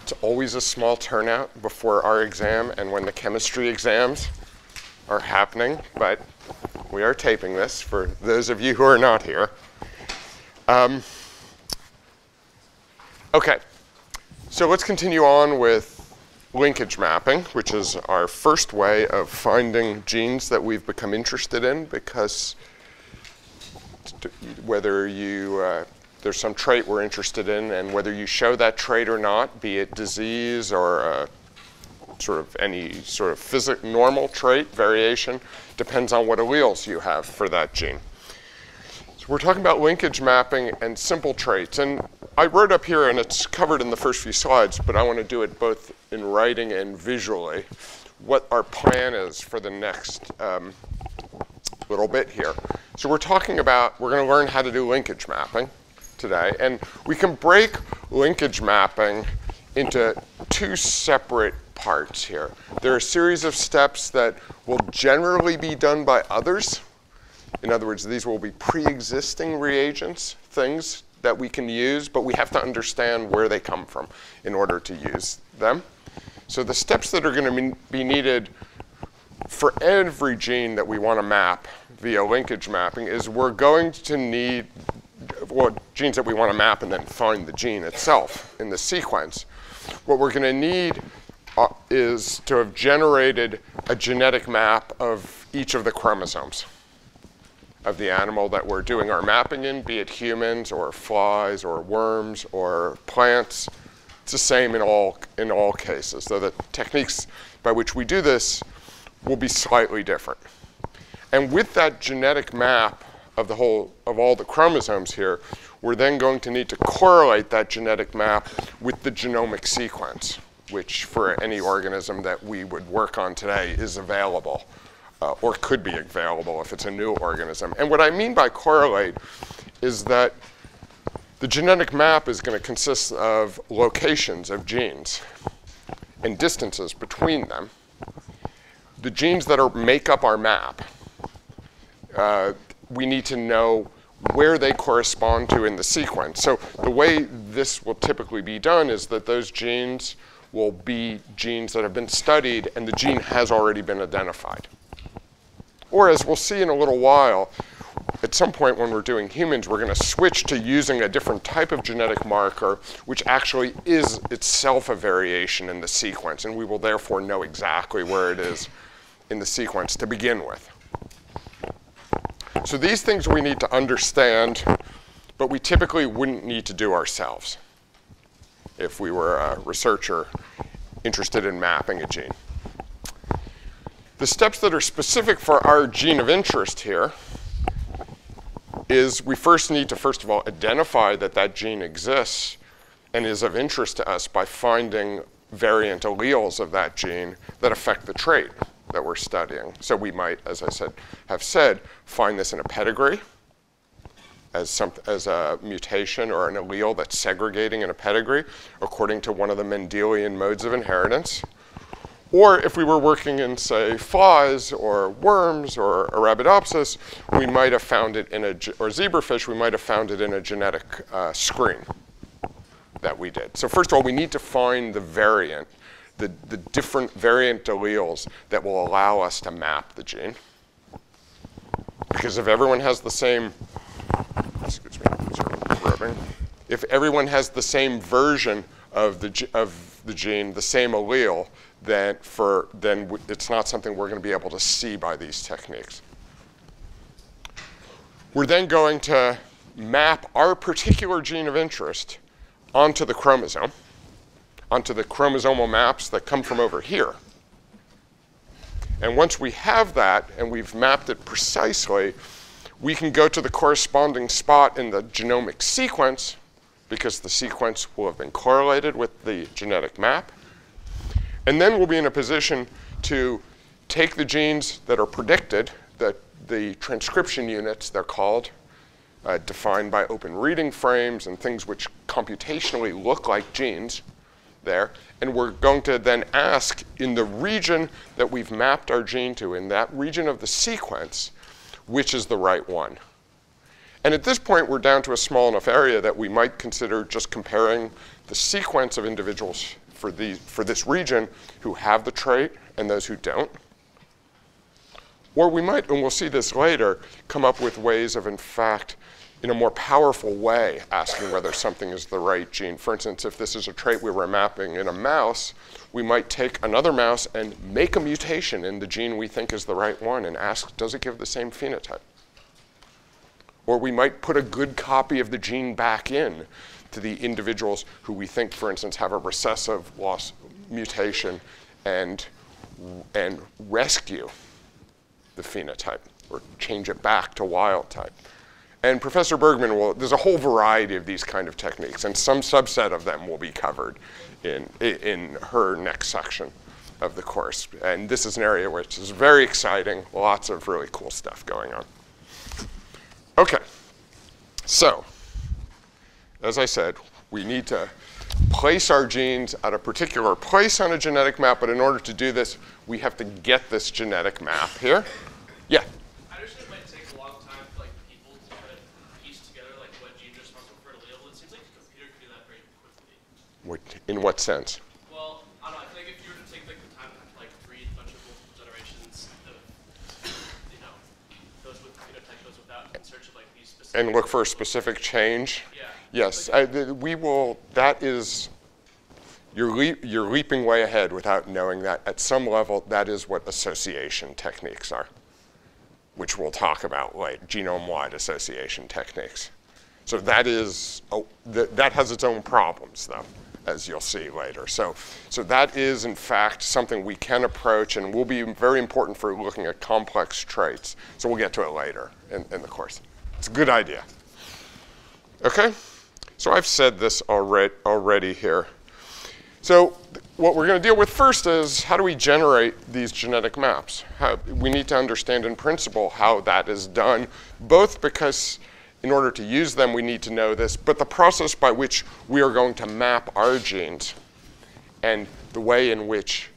It's always a small turnout before our exam and when the chemistry exams are happening, but we are taping this for those of you who are not here. Okay, so let's continue on with linkage mapping, which is our first way of finding genes that we've become interested in, because whether there's some trait we're interested in, and whether you show that trait or not, be it disease or sort of any sort of normal trait variation, depends on what alleles you have for that gene. So we're talking about linkage mapping and simple traits. And I wrote up here, and it's covered in the first few slides, but I want to do it both in writing and visually, what our plan is for the next little bit here. So we're going to learn how to do linkage mapping today. And we can break linkage mapping into two separate parts here. There are a series of steps that will generally be done by others. In other words, these will be pre-existing reagents, things that we can use, but we have to understand where they come from in order to use them. So the steps that are going to be needed for every gene that we want to map via linkage mapping is we're going to need genes that we want to map and then find the gene itself in the sequence. What we're going to need is to have generated a genetic map of each of the chromosomes of the animal that we're doing our mapping in, be it humans or flies or worms or plants. It's the same in all cases, though the techniques by which we do this will be slightly different. And with that genetic map of all the chromosomes here, we're then going to need to correlate that genetic map with the genomic sequence, which for any organism that we would work on today is available, or could be available if it's a new organism. And what I mean by correlate is that the genetic map is going to consist of locations of genes and distances between them. The genes that make up our map, we need to know where they correspond to in the sequence. So the way this will typically be done is that those genes will be genes that have been studied and the gene has already been identified. Or as we'll see in a little while, at some point when we're doing humans, we're going to switch to using a different type of genetic marker, which actually is itself a variation in the sequence, and we will therefore know exactly where it is in the sequence to begin with. So these things we need to understand, but we typically wouldn't need to do ourselves if we were a researcher interested in mapping a gene. The steps that are specific for our gene of interest here is we first need to, first of all, identify that that gene exists and is of interest to us by finding variant alleles of that gene that affect the trait that we're studying. So we might, as I said, find this in a pedigree as a mutation or an allele that's segregating in a pedigree according to one of the Mendelian modes of inheritance. Or if we were working in, say, flies or worms or Arabidopsis, we might have found it in or zebrafish, we might have found it in a genetic screen that we did. So first of all, we need to find the variant, the different variant alleles that will allow us to map the gene. Because if everyone has the same, excuse me, rubbing. If everyone has the same version of the gene, the same allele, then it's not something we're going to be able to see by these techniques. We're then going to map our particular gene of interest onto the chromosome, onto the chromosomal maps that come from over here. And once we have that and we've mapped it precisely, we can go to the corresponding spot in the genomic sequence, because the sequence will have been correlated with the genetic map. And then we'll be in a position to take the genes that are predicted, the transcription units, they're called, defined by open reading frames and things which computationally look like genes there. And we're going to then ask, in the region that we've mapped our gene to, in that region of the sequence, which is the right one. And at this point, we're down to a small enough area that we might consider just comparing the sequence of individual for this region who have the trait and those who don't. Or we might, and we'll see this later, come up with ways of, in fact, in a more powerful way, asking whether something is the right gene. For instance, if this is a trait we were mapping in a mouse, we might take another mouse and make a mutation in the gene we think is the right one and ask, does it give the same phenotype? Or we might put a good copy of the gene back in to the individuals who we think, for instance, have a recessive loss mutation and rescue the phenotype or change it back to wild type. And Professor Bergman there's a whole variety of these kind of techniques, and some subset of them will be covered in her next section of the course. And this is an area which is very exciting, lots of really cool stuff going on. Okay, so as I said, we need to place our genes at a particular place on a genetic map, but in order to do this, we have to get this genetic map here. Yeah? I understand it might take a long time for people to try to piece together what genes are responsible for an allele, but it seems like a computer could do that very quickly. In what sense? Well, I don't know, I feel like if you were to take the time to breed a bunch of multiple generations of, those with phenotype, those without, in search of these specific... And look for a specific change? Yeah. Yes, we will, that is, you're leaping way ahead without knowing that. At some level, that is what association techniques are, which we'll talk about later, genome-wide association techniques. So that is, that has its own problems, though, as you'll see later. So that is, in fact, something we can approach and will be very important for looking at complex traits. So we'll get to it later in the course. It's a good idea. Okay? So I've said this already here. So what we're going to deal with first is how do we generate these genetic maps? We need to understand in principle how that is done, both because in order to use them we need to know this, but the process by which we are going to map our genes and the way in which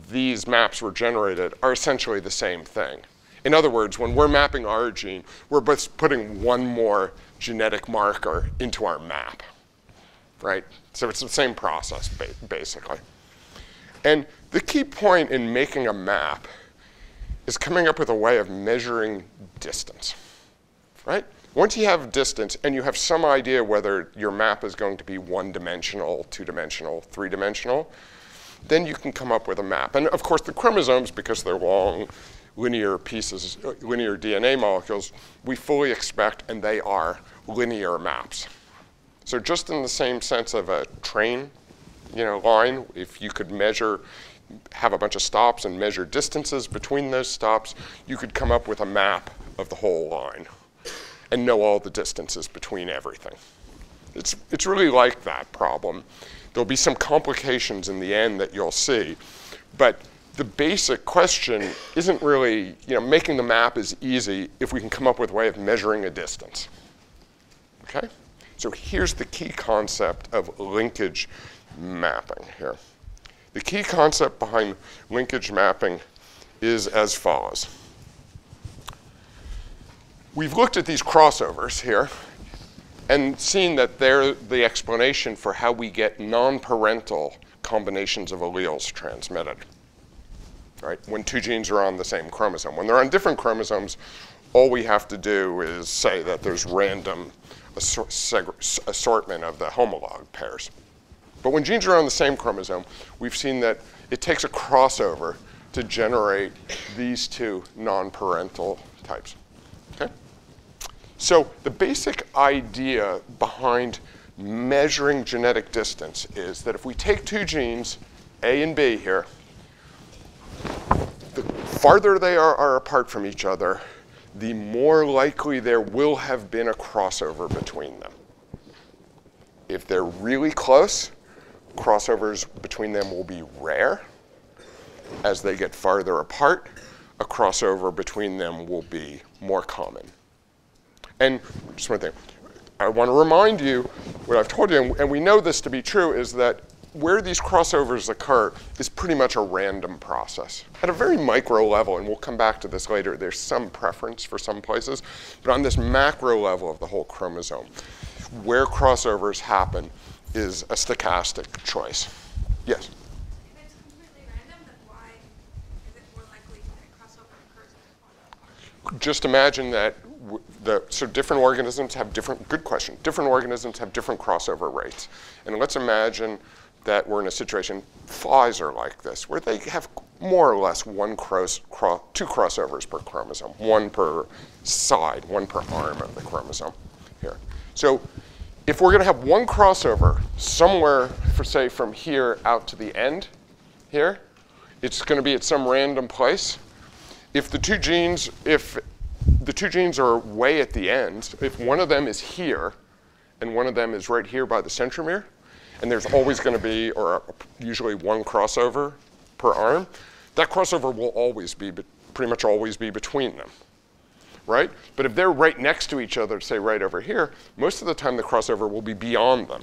these maps were generated are essentially the same thing. In other words, when we're mapping our gene, we're just putting one more genetic marker into our map, right? So it's the same process, basically. And the key point in making a map is coming up with a way of measuring distance, right? Once you have distance and you have some idea whether your map is going to be one-dimensional, two-dimensional, three-dimensional, then you can come up with a map. And of course, the chromosomes, because they're long, linear pieces, linear DNA molecules, we fully expect, and they are, linear maps. So just in the same sense of a train, line, if you could have a bunch of stops and measure distances between those stops, you could come up with a map of the whole line and know all the distances between everything. It's really like that problem. There'll be some complications in the end that you'll see, but the basic question isn't really, making the map is easy if we can come up with a way of measuring a distance. Okay? So here's the key concept of linkage mapping here. The key concept behind linkage mapping is as follows. We've looked at these crossovers here and seen that they're the explanation for how we get non-parental combinations of alleles transmitted. Right? When two genes are on the same chromosome. When they're on different chromosomes, all we have to do is say that there's random assortment of the homolog pairs. But when genes are on the same chromosome, we've seen that it takes a crossover to generate these two non-parental types. Okay? So the basic idea behind measuring genetic distance is that if we take two genes, A and B here, the farther they are apart from each other, the more likely there will have been a crossover between them. If they're really close, crossovers between them will be rare. As they get farther apart, a crossover between them will be more common. And just one thing, I want to remind you what I've told you, and we know this to be true, is that where these crossovers occur is pretty much a random process. At a very micro level, and we'll come back to this later, there's some preference for some places, but on this macro level of the whole chromosome, where crossovers happen is a stochastic choice. Yes? If it's completely random, then why is it more likely that crossover occurs in one? Just imagine that so different organisms have different, good question, different organisms have different crossover rates. And let's imagine that we're in a situation, flies are like this, where they have more or less two crossovers per chromosome, one per side, one per arm of the chromosome here. So if we're going to have one crossover somewhere, for say from here out to the end here, it's going to be at some random place. If the two genes are way at the end, if one of them is here and one of them is right here by the centromere, and there's always going to be, or usually one crossover per arm, that crossover will always be, pretty much always be between them, right? But if they're right next to each other, say right over here, most of the time the crossover will be beyond them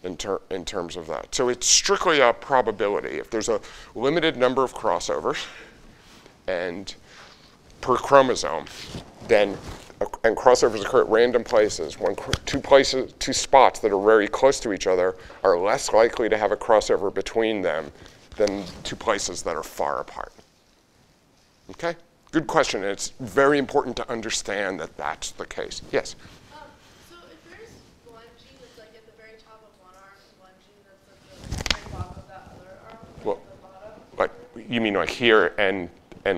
in terms of that. So it's strictly a probability. If there's a limited number of crossovers and per chromosome, then and crossovers occur at random places. Two spots that are very close to each other are less likely to have a crossover between them than two places that are far apart. Okay? Good question. And it's very important to understand that that's the case. Yes? So if there's one gene that's like at the very top of one arm and one gene that's at the very bottom of that other arm, Well, at the bottom? like, you mean like here and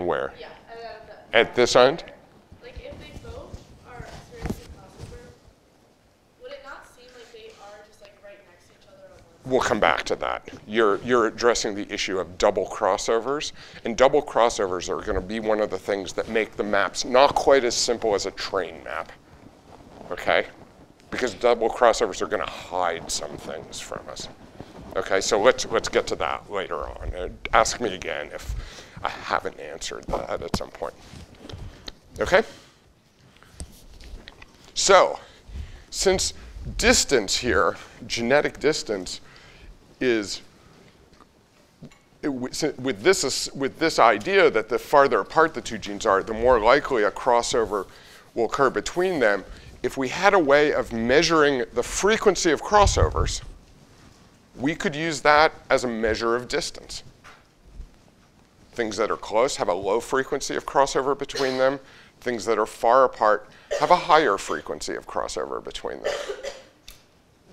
where? Yeah. At this end? Like if they both are experiencing crossover, would it not seem like they are just like right next to each other on one side? We'll come back to that. You're addressing the issue of double crossovers, and double crossovers are going to be one of the things that make the maps not quite as simple as a train map, okay? Because double crossovers are going to hide some things from us. Okay, so let's get to that later on. Ask me again if I haven't answered that at some point. Okay? So, since distance here, genetic distance, is with this idea that the farther apart the two genes are, the more likely a crossover will occur between them. If we had a way of measuring the frequency of crossovers, we could use that as a measure of distance. Things that are close have a low frequency of crossover between them. Things that are far apart have a higher frequency of crossover between them.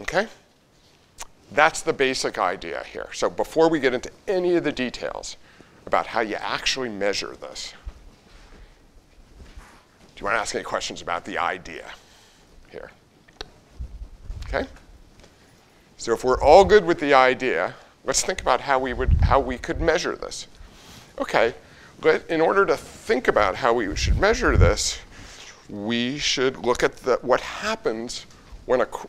Okay? That's the basic idea here. So before we get into any of the details about how you actually measure this, do you want to ask any questions about the idea here? Okay? So if we're all good with the idea, let's think about how we could measure this. Okay, but in order to think about how we should measure this, we should look at what happens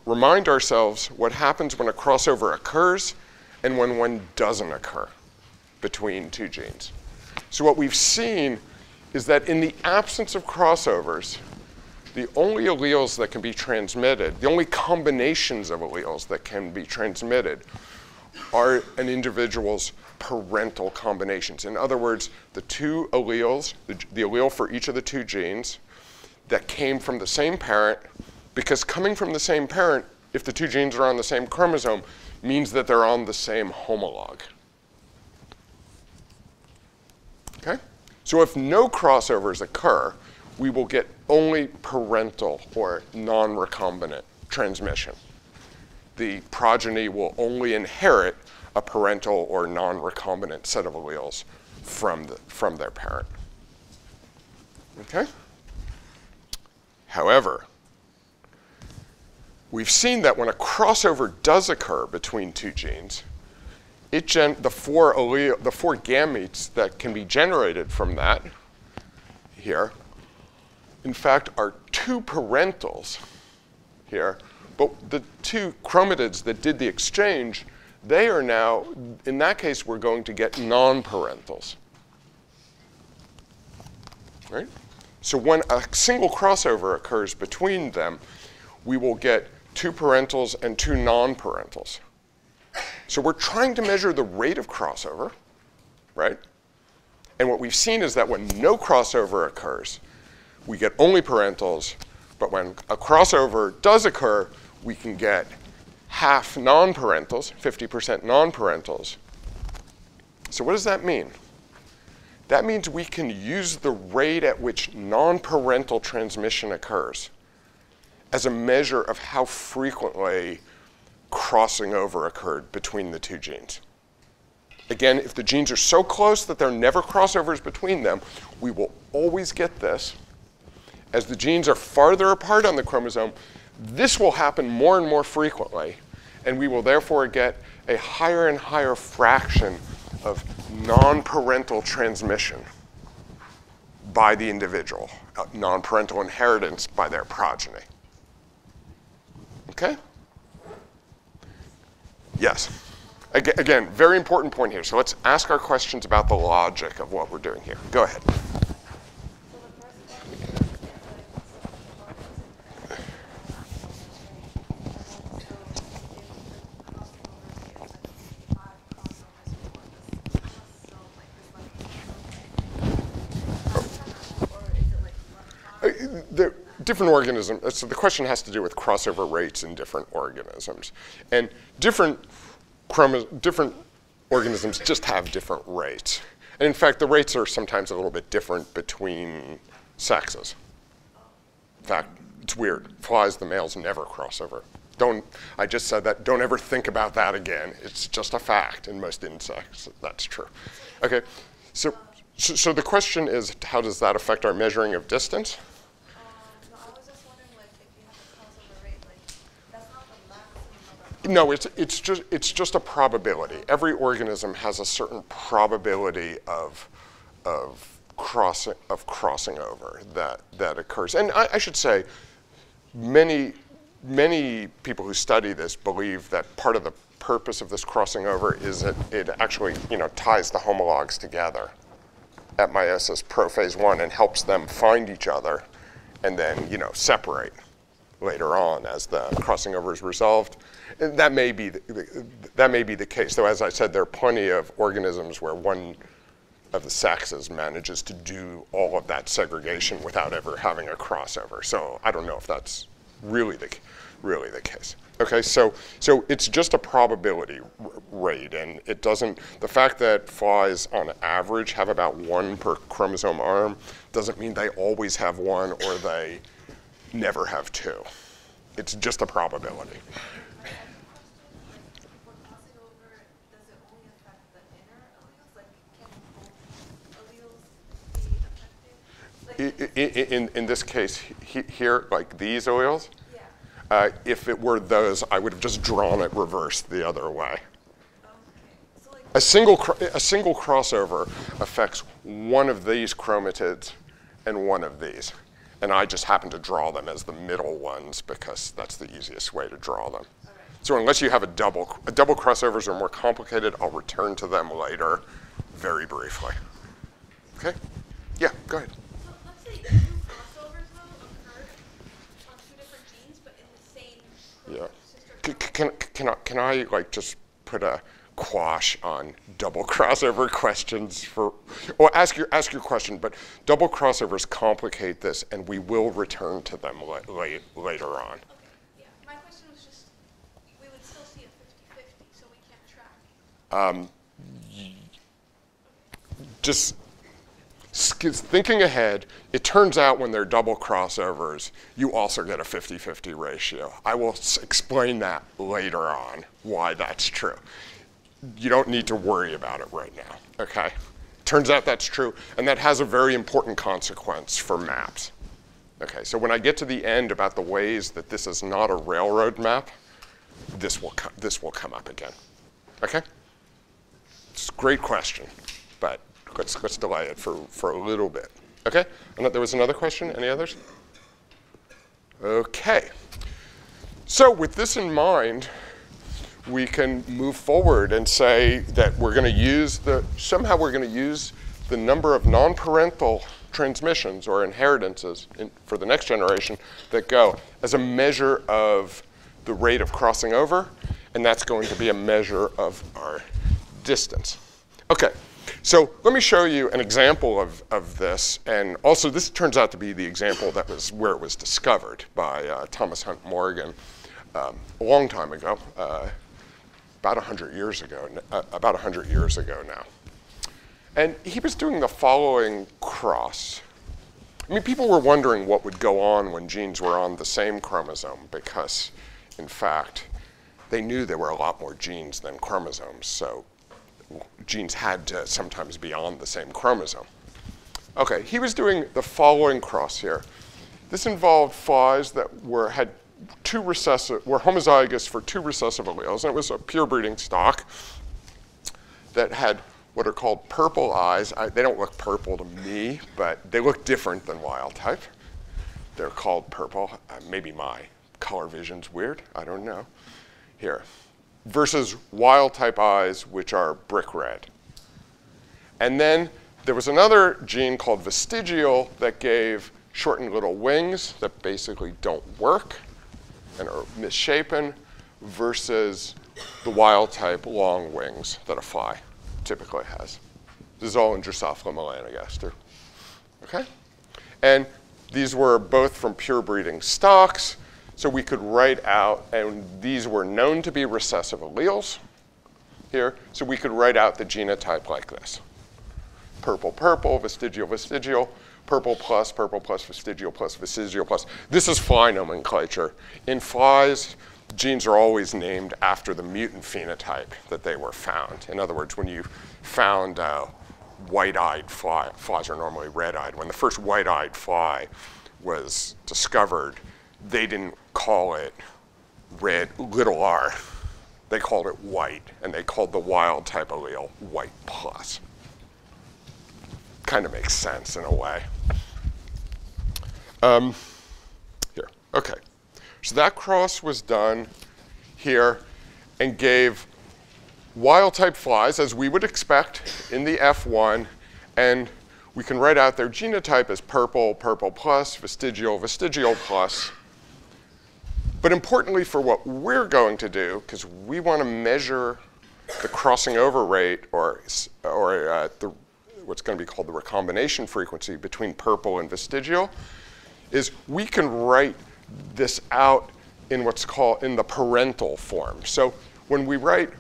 remind ourselves what happens when a crossover occurs and when one doesn't occur between two genes. So what we've seen is that in the absence of crossovers, the only alleles that can be transmitted, the only combinations of alleles that can be transmitted are an individual's parental combinations. In other words, the two alleles, the allele for each of the two genes that came from the same parent, because coming from the same parent, if the two genes are on the same chromosome, means that they're on the same homologue. Okay? So if no crossovers occur, we will get only parental or non-recombinant transmission. The progeny will only inherit a parental or non-recombinant set of alleles from their parent. Okay? However, we've seen that when a crossover does occur between two genes, the four gametes that can be generated from that here, in fact, are two parentals here, but the two chromatids that did the exchange, they are now, in that case, we're going to get non-parentals. Right? So when a single crossover occurs between them, we will get two parentals and two non-parentals. So we're trying to measure the rate of crossover, right? And what we've seen is that when no crossover occurs, we get only parentals, but when a crossover does occur, we can get half non-parentals, 50% non-parentals. So what does that mean? That means we can use the rate at which non-parental transmission occurs as a measure of how frequently crossing over occurred between the two genes. Again, if the genes are so close that there are never crossovers between them, we will always get this. As the genes are farther apart on the chromosome, this will happen more and more frequently, and we will therefore get a higher and higher fraction of non-parental transmission by the individual, non-parental inheritance by their progeny. Okay? Yes. Again, very important point here. So let's ask our questions about the logic of what we're doing here. Go ahead. The different organisms, so the question has to do with crossover rates in different organisms. And different organisms just have different rates. And in fact, the rates are sometimes a little bit different between sexes. In fact, it's weird. Flies, the males never cross over. I just said that, don't ever think about that again. It's just a fact in most insects, that's true. Okay, so the question is, how does that affect our measuring of distance? No, I was just wondering, like, if you have a crossover rate, like, that's not the maximum number. No, it's just a probability. Every organism has a certain probability of crossing over that occurs. And I should say, many people who study this believe that part of the purpose of this crossing over is that it actually, ties the homologs together at meiosis prophase 1 and helps them find each other and then, separate later on as the crossing over is resolved. And that may be the case, though. As I said, there are plenty of organisms where one of the sexes manages to do all of that segregation without ever having a crossover. So I don't know if that's really the case. Okay, so it's just a probability rate, and it doesn't. The fact that flies on average have about 1 per chromosome arm doesn't mean they always have 1 or they never have 2. It's just a probability. In this case here, like these alleles, if it were those, I would have just drawn it reversed the other way. So, like, A single crossover affects one of these chromatids and one of these. And I just happen to draw them as the middle ones because that's the easiest way to draw them. So unless you have a double crossovers are more complicated, I'll return to them later very briefly. Okay? Yeah, go ahead. So let's say 2 crossovers, though, occurred on 2 different genes, but in the same sister. Can I like just put a quash on double crossover questions for, well, ask your question, but double crossovers complicate this, and we will return to them later on. Okay, yeah. My question was just, we would still see a 50-50, so we can't track. Just thinking ahead, it turns out when they're double crossovers, you also get a 50-50 ratio. I will explain that later on, why that's true. You don't need to worry about it right now, okay? Turns out that's true, and that has a very important consequence for maps. Okay, so when I get to the end about the ways that this is not a railroad map, this will come up again, okay? It's a great question, but let's delay it for a little bit, okay? And there was another question, any others? Okay, so with this in mind, we can move forward and say that we're going to use somehow we're going to use the number of non-parental transmissions or inheritances for the next generation that go as a measure of the rate of crossing over, and that's going to be a measure of our distance. Okay, so let me show you an example of this, and also this turns out to be the example that was where it was discovered by Thomas Hunt Morgan. a long time ago, about 100 years ago, now. And he was doing the following cross. I mean, people were wondering what would go on when genes were on the same chromosome because, in fact, they knew there were a lot more genes than chromosomes, so genes had to sometimes be on the same chromosome. Okay, he was doing the following cross here. This involved flies that were homozygous for 2 recessive alleles, and it was a pure breeding stock that had what are called purple eyes. They don't look purple to me, but they look different than wild type. They're called purple. Maybe my color vision's weird, I don't know. Here, versus wild type eyes, which are brick red. And then there was another gene called vestigial that gave shortened little wings that basically don't work and are misshapen versus the wild type long wings that a fly typically has. This is all in Drosophila melanogaster. Okay? And these were both from pure breeding stocks, so we could write out, and these were known to be recessive alleles here, so we could write out the genotype like this. Purple, purple, vestigial, vestigial, purple plus, vestigial plus, vestigial plus. This is fly nomenclature. In flies, genes are always named after the mutant phenotype that they were found. In other words, when you found white-eyed fly, flies are normally red-eyed. When the first white-eyed fly was discovered, they didn't call it red, little r. They called it white, and they called the wild type allele white plus. Kind of makes sense in a way. Here, okay. So that cross was done here and gave wild type flies, as we would expect in the F1, and we can write out their genotype as purple, purple plus, vestigial, vestigial plus. But importantly for what we're going to do, because we want to measure the crossing over rate or what's going to be called the recombination frequency between purple and vestigial, is we can write this out in what's called in the parental form. So when we write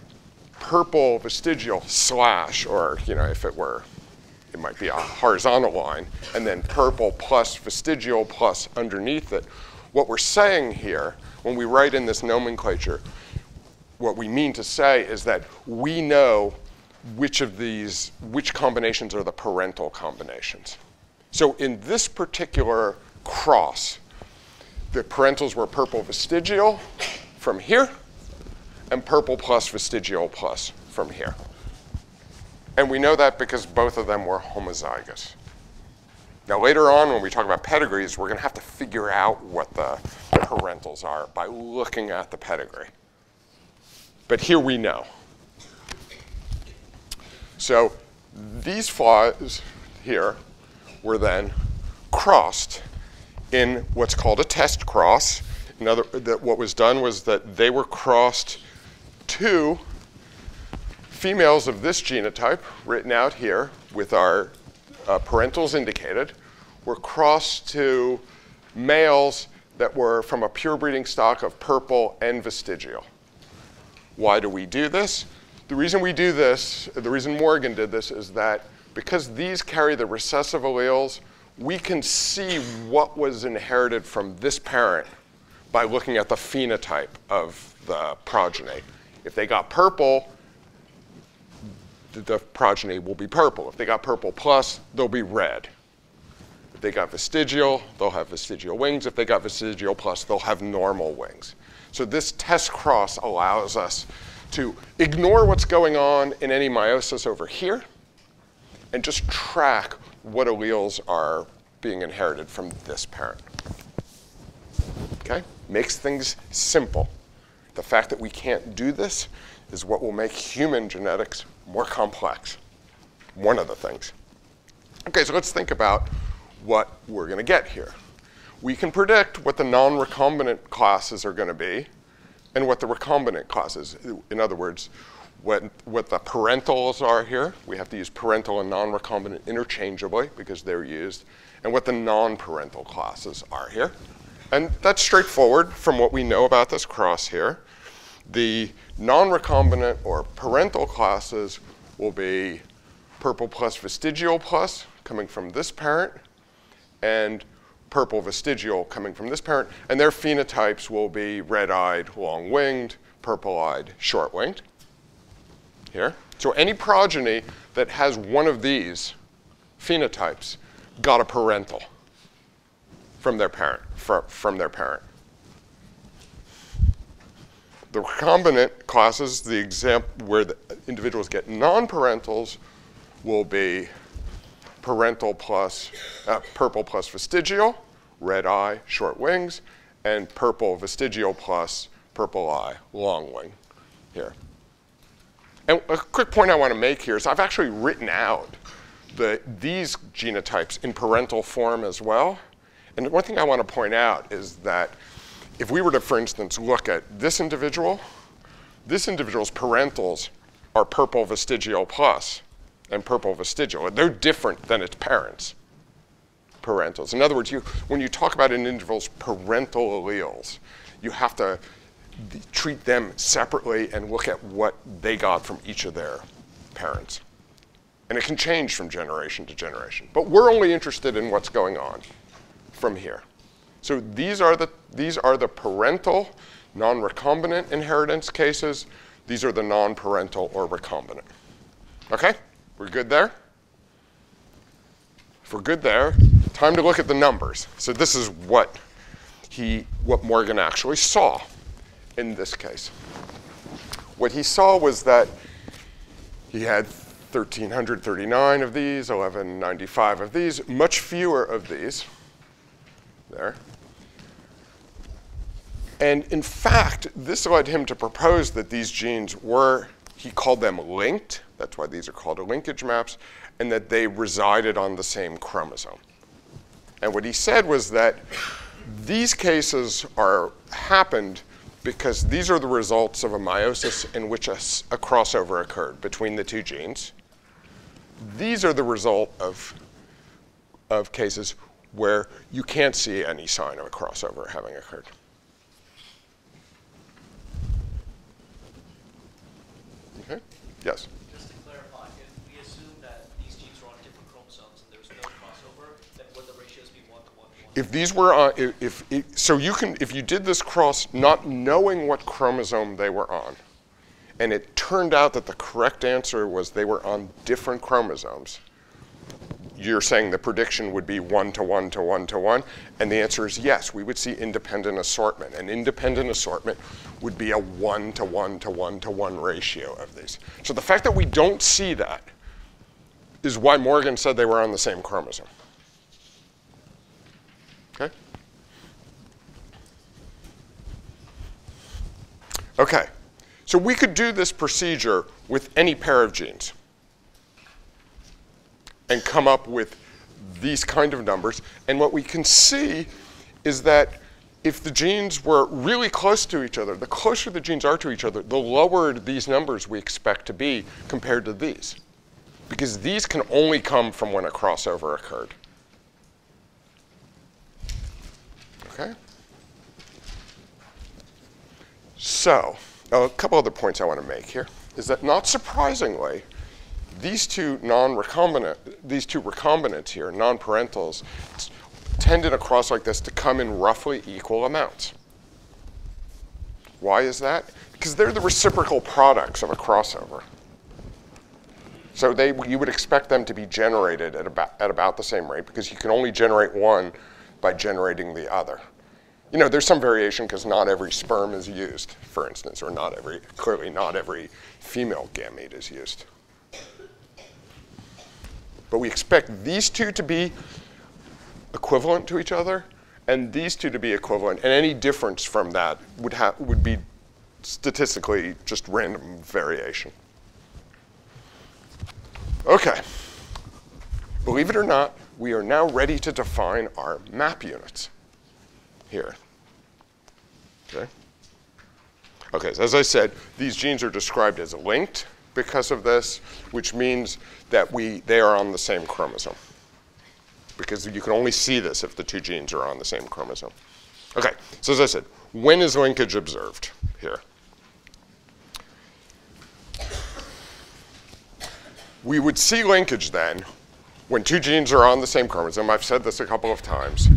purple vestigial slash, or if it were, it might be a horizontal line, and then purple plus vestigial plus underneath it, what we're saying here, when we write in this nomenclature, what we mean to say is that we know which combinations are the parental combinations. So in this particular cross, the parentals were purple vestigial from here and purple plus vestigial plus from here. And we know that because both of them were homozygous. Now later on when we talk about pedigrees, we're going to have to figure out what the parentals are by looking at the pedigree. But here we know. So these flies here were then crossed in what's called a test cross. What was done was that they were crossed to females of this genotype, written out here with our parentals indicated, were crossed to males that were from a pure breeding stock of purple and vestigial. Why do we do this? The reason we do this, the reason Morgan did this, is that because these carry the recessive alleles, we can see what was inherited from this parent by looking at the phenotype of the progeny. If they got purple, the progeny will be purple. If they got purple plus, they'll be red. If they got vestigial, they'll have vestigial wings. If they got vestigial plus, they'll have normal wings. So this test cross allows us to ignore what's going on in any meiosis over here and just track what alleles are being inherited from this parent. Okay? Makes things simple. The fact that we can't do this is what will make human genetics more complex. One of the things. Okay, so let's think about what we're going to get here. We can predict what the non-recombinant classes are going to be and what the recombinant classes. In other words, what the parentals are here. We have to use parental and non-recombinant interchangeably because they're used, and what the non-parental classes are here. And that's straightforward from what we know about this cross here. The non-recombinant or parental classes will be purple plus vestigial plus coming from this parent, and purple vestigial coming from this parent, and their phenotypes will be red-eyed, long-winged, purple-eyed, short-winged here. So any progeny that has one of these phenotypes got a parental from their parent. The recombinant classes, the example where the individuals get non-parentals, will be parental plus purple plus vestigial, red eye, short wings, and purple vestigial plus purple eye, long wing here. And a quick point I want to make here is I've actually written out these genotypes in parental form as well. And one thing I want to point out is that if we were to, for instance, look at this individual's parentals are purple vestigial plus and purple vestigial. They're different than its parents' parentals. In other words, when you talk about an individual's parental alleles, you have to treat them separately and look at what they got from each of their parents. And it can change from generation to generation. But we're only interested in what's going on from here. So these are the parental non-recombinant inheritance cases. These are the non-parental or recombinant. Okay? We're good there? If we're good there, time to look at the numbers. So this is what Morgan actually saw in this case. What he saw was that he had 1,339 of these, 1,195 of these, much fewer of these there. And in fact, this led him to propose that these genes were, he called them linked, that's why these are called linkage maps, and that they resided on the same chromosome. And what he said was that these cases happened because these are the results of a meiosis in which a crossover occurred between the two genes. These are the result of cases where you can't see any sign of a crossover having occurred. Okay? Yes? Just to clarify, if we assume that these genes are on different chromosomes and there's no crossover, then would the ratios be 1 to 1 to 1? If these were on, if you did this cross not knowing what chromosome they were on, and it turned out that the correct answer was they were on different chromosomes, you're saying the prediction would be 1 to 1 to 1 to 1, and the answer is yes, we would see independent assortment. And independent assortment would be a 1 to 1 to 1 to 1 ratio of these. So the fact that we don't see that is why Morgan said they were on the same chromosome. Okay? Okay, so we could do this procedure with any pair of genes and come up with these kind of numbers. And what we can see is that if the genes were really close to each other, the closer the genes are to each other, the lower these numbers we expect to be compared to these. Because these can only come from when a crossover occurred. Okay? So, a couple other points I want to make here is that not surprisingly, these two recombinants here, non-parentals, tended a cross like this to come in roughly equal amounts. Why is that? Because they're the reciprocal products of a crossover. So you would expect them to be generated at about the same rate because you can only generate one by generating the other. You know, there's some variation because not every sperm is used, for instance, or clearly not every female gamete is used. But we expect these two to be equivalent to each other and these two to be equivalent. And any difference from that would be statistically just random variation. Okay. Believe it or not, we are now ready to define our map units here. Okay. Okay, so as I said, these genes are described as linked because of this, which means that they are on the same chromosome. Because you can only see this if the two genes are on the same chromosome. Okay, so as I said, when is linkage observed here? We would see linkage then when two genes are on the same chromosome. I've said this a couple of times.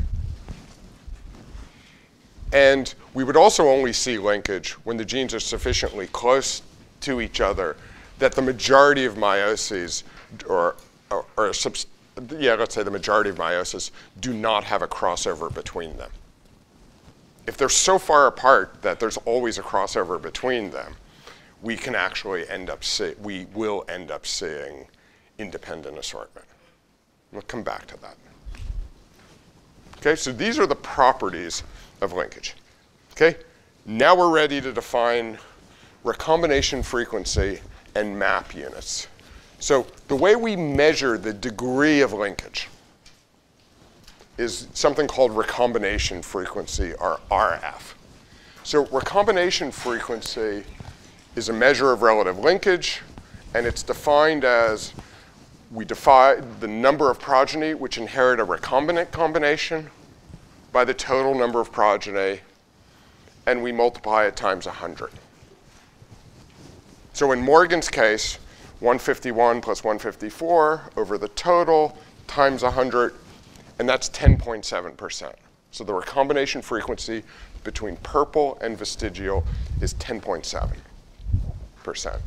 And we would also only see linkage when the genes are sufficiently close to each other that the majority of meioses, let's say the majority of meioses, do not have a crossover between them. If they're so far apart that there's always a crossover between them, we can actually we will end up seeing independent assortment. We'll come back to that. Okay, so these are the properties of linkage. Okay, now we're ready to define recombination frequency and map units. So the way we measure the degree of linkage is something called recombination frequency, or RF. So recombination frequency is a measure of relative linkage, and it's defined as we divide the number of progeny which inherit a recombinant combination by the total number of progeny, and we multiply it times 100. So in Morgan's case, 151 plus 154 over the total times 100, and that's 10.7%. So the recombination frequency between purple and vestigial is 10.7%.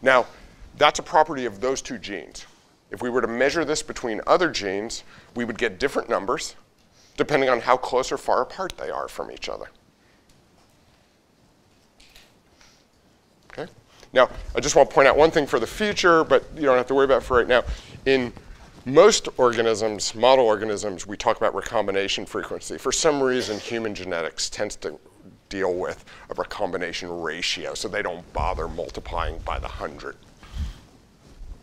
Now, that's a property of those two genes. If we were to measure this between other genes, we would get different numbers depending on how close or far apart they are from each other. Okay? Now, I just want to point out one thing for the future, but you don't have to worry about it for right now. In most organisms, model organisms, we talk about recombination frequency. For some reason, human genetics tends to deal with a recombination ratio, so they don't bother multiplying by the 100.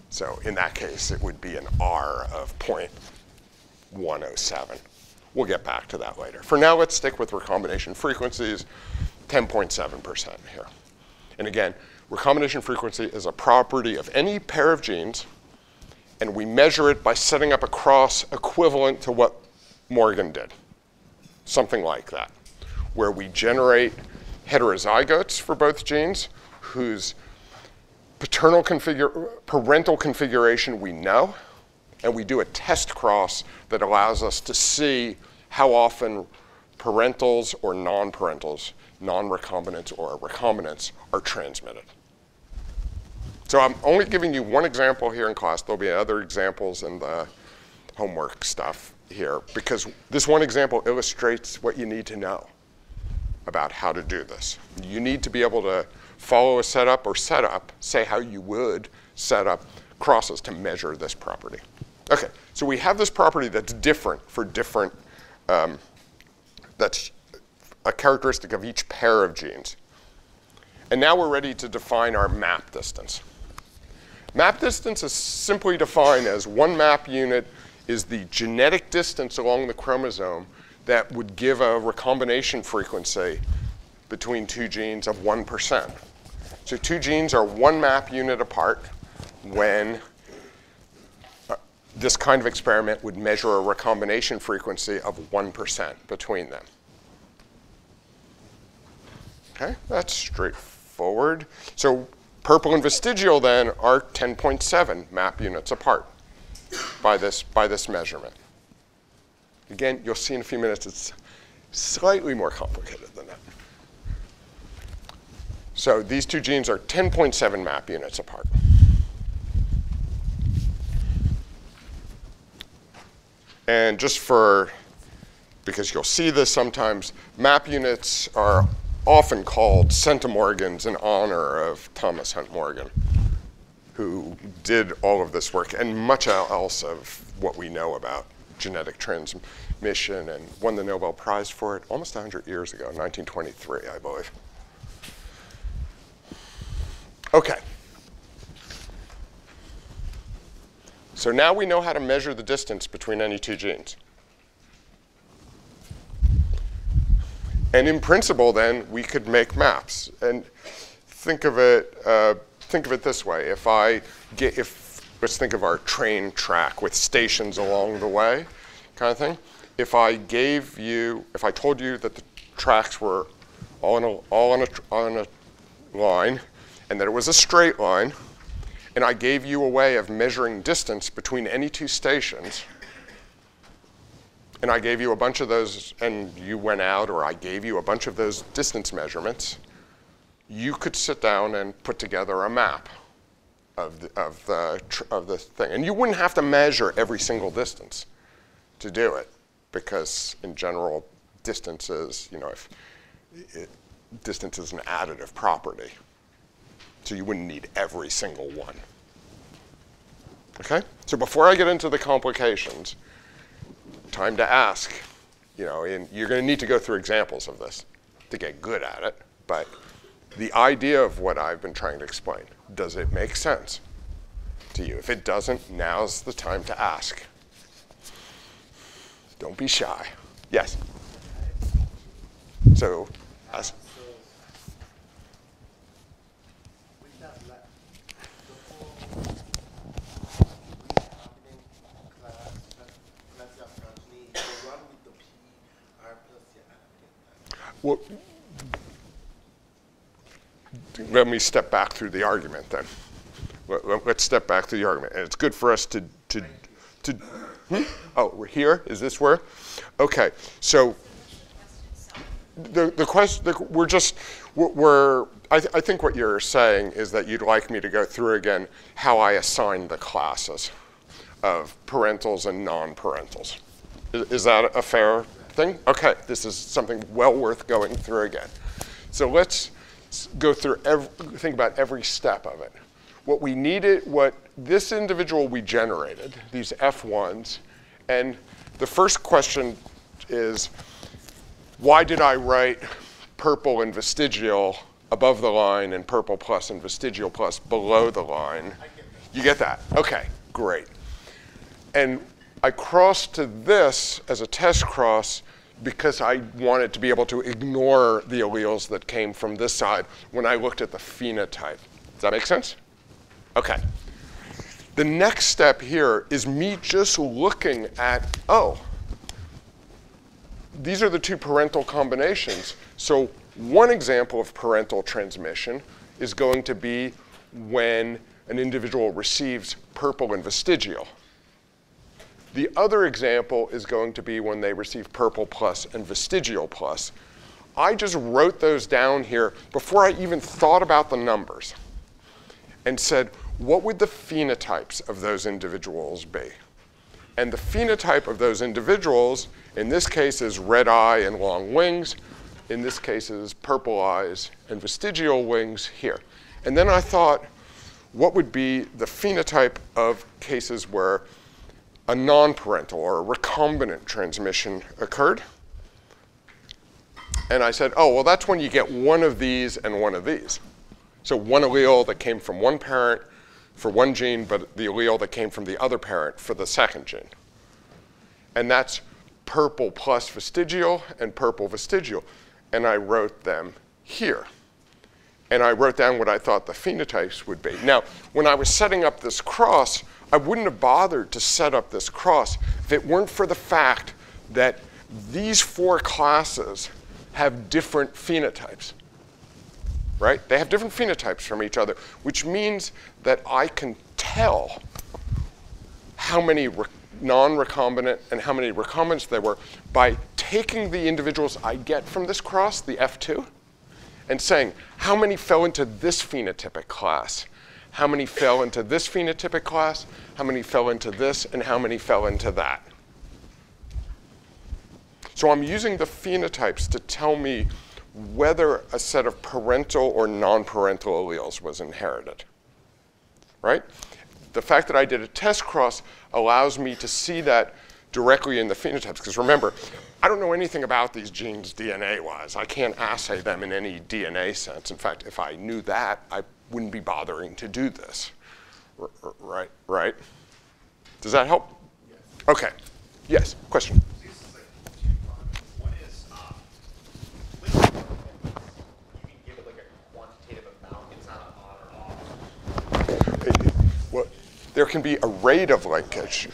So in that case, it would be an R of 0.107. We'll get back to that later. For now, let's stick with recombination frequencies, 10.7% here. And again, recombination frequency is a property of any pair of genes, and we measure it by setting up a cross equivalent to what Morgan did, something like that, where we generate heterozygotes for both genes whose parental configuration we know, and we do a test cross that allows us to see how often parentals or non-parentals, non-recombinants or recombinants are transmitted. So I'm only giving you one example here in class. There'll be other examples in the homework stuff here, because this one example illustrates what you need to know about how to do this. You need to be able to follow a setup or say how you would set up crosses to measure this property. Okay, so we have this property that's different for different, that's a characteristic of each pair of genes. And now we're ready to define our map distance. Map distance is simply defined as one map unit is the genetic distance along the chromosome that would give a recombination frequency between two genes of 1%. So two genes are one map unit apart when this kind of experiment would measure a recombination frequency of 1% between them. Okay, that's straightforward. So purple and vestigial then are 10.7 map units apart by this measurement. Again, you'll see in a few minutes it's slightly more complicated than that. So these two genes are 10.7 map units apart. And just because you'll see this sometimes, map units are often called centimorgans in honor of Thomas Hunt Morgan, who did all of this work and much else of what we know about genetic transmission and won the Nobel Prize for it almost 100 years ago, 1923, I believe. Okay. So now we know how to measure the distance between any two genes. And in principle, then, we could make maps. And think of it this way. Let's think of our train track with stations along the way, kind of thing. if I told you that the tracks were all on a line, and that it was a straight line, and I gave you a way of measuring distance between any two stations, and I gave you a bunch of those, and you went out, or I gave you a bunch of those distance measurements, you could sit down and put together a map of the thing. And you wouldn't have to measure every single distance to do it, because in general, distance is, distance is an additive property. So you wouldn't need every single one. Okay? So before I get into the complications, time to ask. And you're going to need to go through examples of this to get good at it. But the idea of what I've been trying to explain, does it make sense to you? If it doesn't, now's the time to ask. Don't be shy. Yes? So, ask. Well, let me step back through the argument then. Let's step back through the argument. And it's good for us to oh, we're here? Is this where? Okay, so the question, I think what you're saying is that you'd like me to go through again how I assign the classes of parentals and non-parentals. Is that a fair thing? Okay, this is something well worth going through again. So let's go through, think about every step of it. What we needed, what this individual we generated, these F1s, and the first question is, why did I write purple and vestigial above the line and purple plus and vestigial plus below the line? You get that? Okay, great. And I crossed to this as a test cross because I wanted to be able to ignore the alleles that came from this side when I looked at the phenotype. Does that make sense? Okay. The next step here is me just looking at, oh, these are the two parental combinations. So one example of parental transmission is going to be when an individual receives purple and vestigial. The other example is going to be when they receive purple plus and vestigial plus. I just wrote those down here before I even thought about the numbers and said, what would the phenotypes of those individuals be? And the phenotype of those individuals, in this case, is red eye and long wings. In this case, is purple eyes and vestigial wings here. And then I thought, what would be the phenotype of cases where a non-parental or a recombinant transmission occurred? And I said, oh, well, that's when you get one of these and one of these. So one allele that came from one parent for one gene, but the allele that came from the other parent for the second gene. And that's purple plus vestigial and purple vestigial. And I wrote them here. And I wrote down what I thought the phenotypes would be. Now, when I was setting up this cross, I wouldn't have bothered to set up this cross if it weren't for the fact that these four classes have different phenotypes, right? They have different phenotypes from each other, which means that I can tell how many non-recombinant and how many recombinants there were by taking the individuals I get from this cross, the F2, and saying, how many fell into this phenotypic class? How many fell into this phenotypic class? How many fell into this? And how many fell into that? So I'm using the phenotypes to tell me whether a set of parental or non-parental alleles was inherited, right? The fact that I did a test cross allows me to see that directly in the phenotypes. Because remember, I don't know anything about these genes DNA-wise. I can't assay them in any DNA sense. In fact, if I knew that, I wouldn't be bothering to do this, right? Does that help? Yes. Okay. Yes, question? This is like two parts. One is, with you can give it like a quantitative amount. It's not an on or off. Well, there can be a rate of linkage,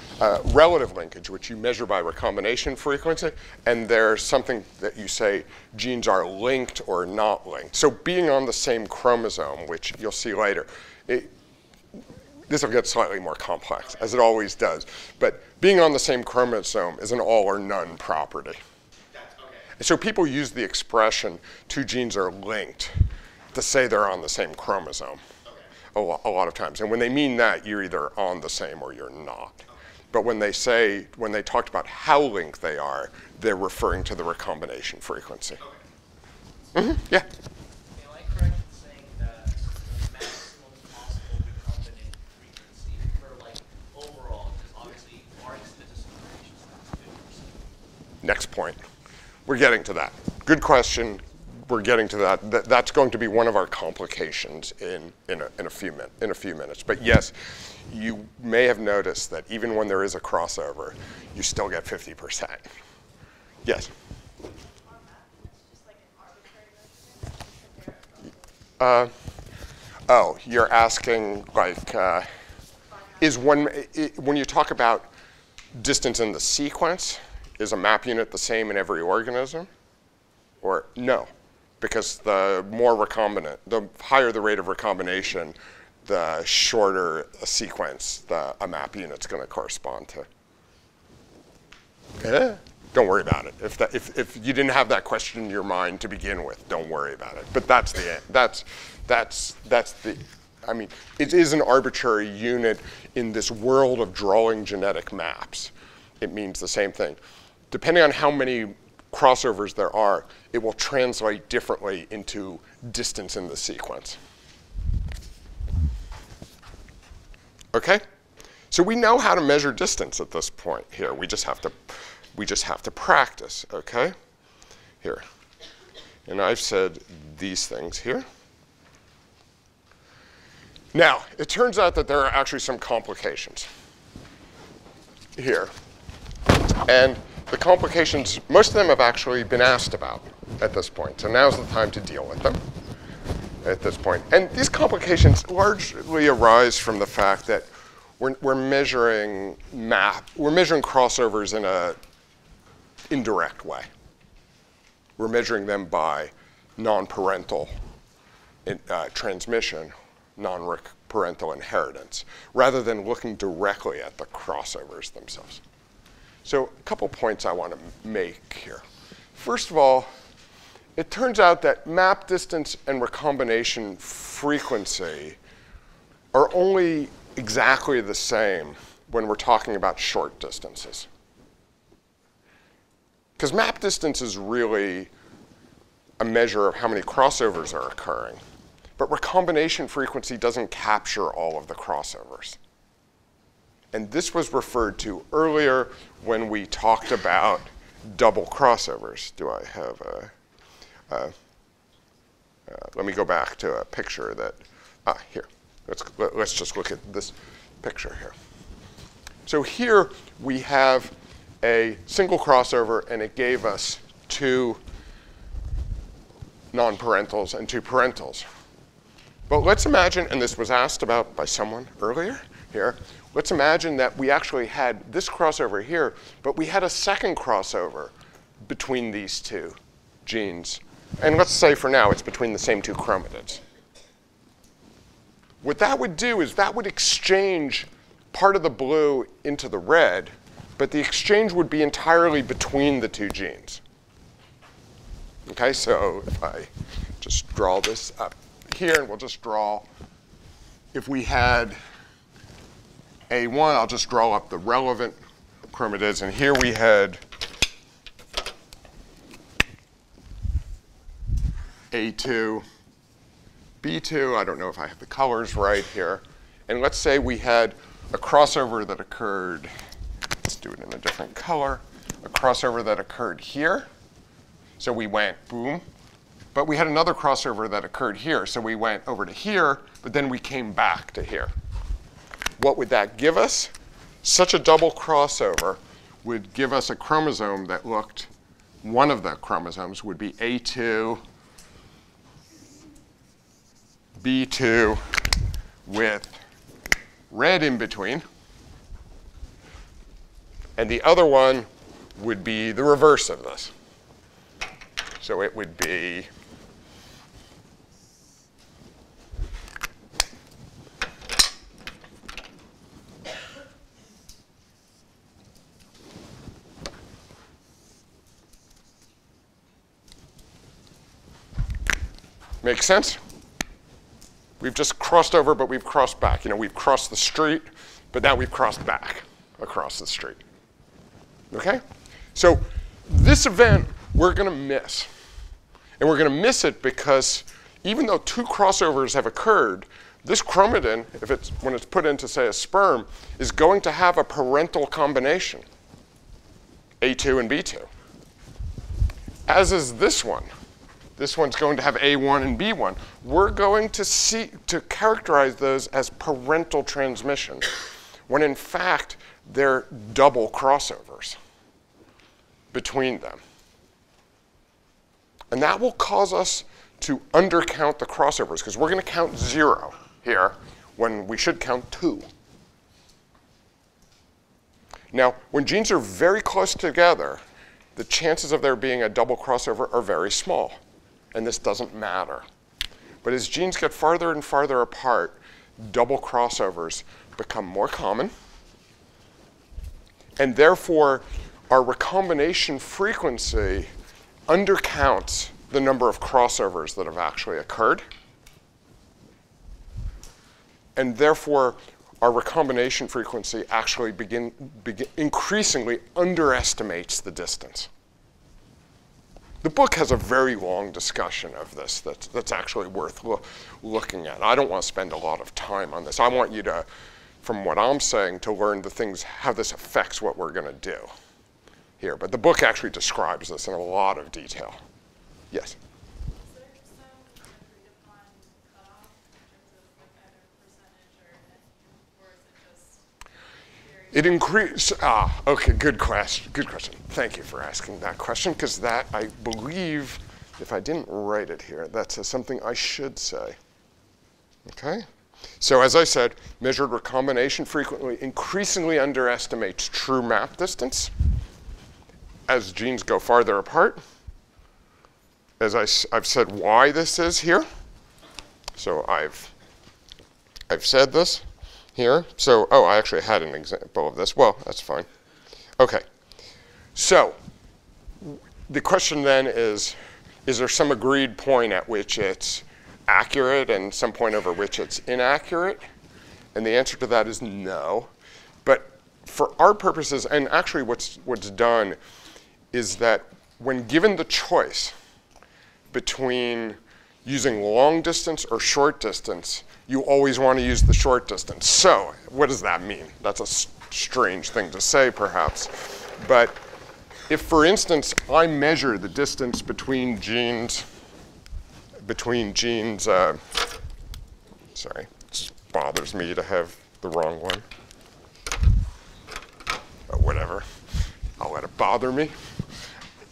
relative linkage, which you measure by recombination frequency, and there's something that you say genes are linked or not linked. So being on the same chromosome, which you'll see later, this will get slightly more complex, as it always does. But being on the same chromosome is an all or none property. That's okay. So people use the expression two genes are linked to say they're on the same chromosome a lot of times. And when they mean that, you're either on the same or you're not. But when they talked about how linked they are, they're referring to the recombination frequency. Okay. Yeah. Am I correct in saying that the maximum possible recombinant frequency for like overall, because obviously barring statistical variations, that's 50%. Next point. We're getting to that. Good question. We're getting to that. That's going to be one of our complications in a few minutes. But yes, you may have noticed that even when there is a crossover, you still get 50%. Yes. Oh, you're asking like, when you talk about distance in the sequence, is a map unit the same in every organism? Or no, because the more recombinant, the higher the rate of recombination, the shorter a sequence a map unit's going to correspond to. Don't worry about it. If you didn't have that question in your mind to begin with, don't worry about it. But that's the. I mean, it is an arbitrary unit in this world of drawing genetic maps. It means the same thing. Depending on how many crossovers there are, it will translate differently into distance in the sequence. Okay? So we know how to measure distance at this point here. We just have to practice, okay? Here. And I've said these things here. Now, it turns out that there are actually some complications here. And the complications, most of them have actually been asked about at this point. So now's the time to deal with them at this point. And these complications largely arise from the fact that we're measuring crossovers in an indirect way. We're measuring them by non-parental transmission, non-parental inheritance, rather than looking directly at the crossovers themselves. So a couple points I want to make here. First of all, it turns out that map distance and recombination frequency are only exactly the same when we're talking about short distances. Because map distance is really a measure of how many crossovers are occurring. But recombination frequency doesn't capture all of the crossovers. And this was referred to earlier when we talked about double crossovers. Do I have let me go back to a picture that, here. Let's just look at this picture here. So here we have a single crossover, and it gave us two non-parentals and two parentals. But let's imagine, and this was asked about by someone earlier here, let's imagine that we actually had this crossover here, but we had a second crossover between these two genes. And let's say for now it's between the same two chromatids. What that would do is that would exchange part of the blue into the red, but the exchange would be entirely between the two genes. Okay, so if I just draw this up here, and we'll just draw, if we had A1, I'll just draw up the relevant chromatids, and here we had A2, B2, I don't know if I have the colors right here, and let's say we had a crossover that occurred, let's do it in a different color, a crossover that occurred here, so we went boom, but we had another crossover that occurred here, so we went over to here, but then we came back to here. What would that give us? Such a double crossover would give us a chromosome that looked, one of the chromosomes would be A2, B2 with red in between. And the other one would be the reverse of this. So it would be make sense? We've just crossed over, but we've crossed back. You know, we've crossed the street, but now we've crossed back across the street. Okay? So this event we're going to miss. And we're going to miss it because even though two crossovers have occurred, this chromatin, when it's put into, say, a sperm, is going to have a parental combination, A2 and B2. As is this one. This one's going to have A1 and B1. We're going to characterize those as parental transmission, when in fact they're double crossovers between them. And that will cause us to undercount the crossovers, because we're going to count 0 here when we should count 2. Now, when genes are very close together, the chances of there being a double crossover are very small. And this doesn't matter. But as genes get farther and farther apart, double crossovers become more common. And therefore, our recombination frequency undercounts the number of crossovers that have actually occurred. And therefore, our recombination frequency actually increasingly underestimates the distance. The book has a very long discussion of this that's actually worth looking at. I don't want to spend a lot of time on this. I want you to, from what I'm saying, to learn the things, how this affects what we're going to do here. But the book actually describes this in a lot of detail. Yes? Is there some agreed upon cutoff in terms of like either percentage or is it just It increases, okay, good question, good question. Thank you for asking that question, because that, I believe, if I didn't write it here, that's something I should say. Okay? So as I said, measured recombination frequently increasingly underestimates true map distance as genes go farther apart. As I've said why this is here. So I've said this here. So, oh, I actually had an example of this. Well, that's fine. Okay. So the question then is there some agreed point at which it's accurate and some point over which it's inaccurate? And the answer to that is no. But for our purposes, and actually what's done is that when given the choice between using long distance or short distance, you always want to use the short distance. So what does that mean? That's a strange thing to say, perhaps. But if, for instance, I measure the distance between genes, sorry, it just bothers me to have the wrong one. Oh, whatever, I'll let it bother me.